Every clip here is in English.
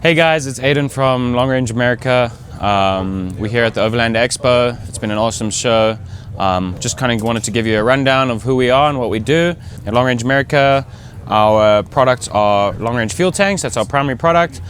Hey guys, it's Aiden from Long Range America. We're here at the Overland Expo. It's been an awesome show. Just kind of wanted to give you a rundown of who we are and what we do. At Long Range America, our products are long range fuel tanks. That's our primary product.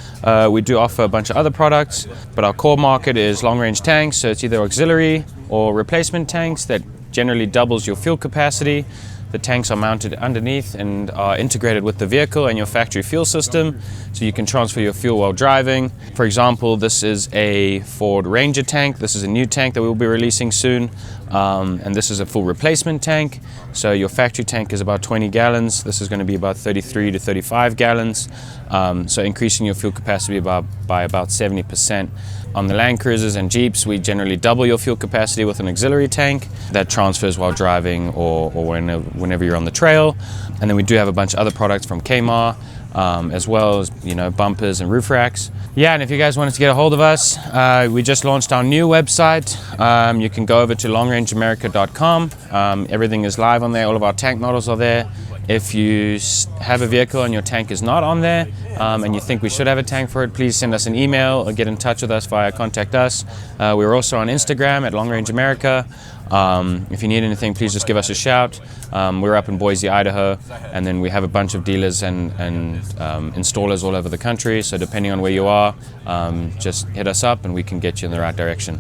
We do offer a bunch of other products, but our core market is long range tanks. So it's either auxiliary or replacement tanks that generally doubles your fuel capacity. The tanks are mounted underneath and are integrated with the vehicle and your factory fuel system, so you can transfer your fuel while driving. For example, this is a Ford Ranger tank. This is a new tank that we'll be releasing soon, and this is a full replacement tank. So your factory tank is about 20 gallons. This is going to be about 33 to 35 gallons, so increasing your fuel capacity by about 70%. On the Land Cruisers and Jeeps, we generally double your fuel capacity with an auxiliary tank that transfers while driving or whenever you're on the trail. And then we do have a bunch of other products from Kmart, as well as bumpers and roof racks. Yeah, and if you guys wanted to get a hold of us, we just launched our new website. You can go over to longrangeamerica.com. Everything is live on there. All of our tank models are there. If you have a vehicle and your tank is not on there, and you think we should have a tank for it, please send us an email or get in touch with us via Contact Us. We're also on Instagram at Long Range America. If you need anything, please just give us a shout. We're up in Boise, Idaho, and then we have a bunch of dealers and installers all over the country. So depending on where you are, just hit us up and we can get you in the right direction.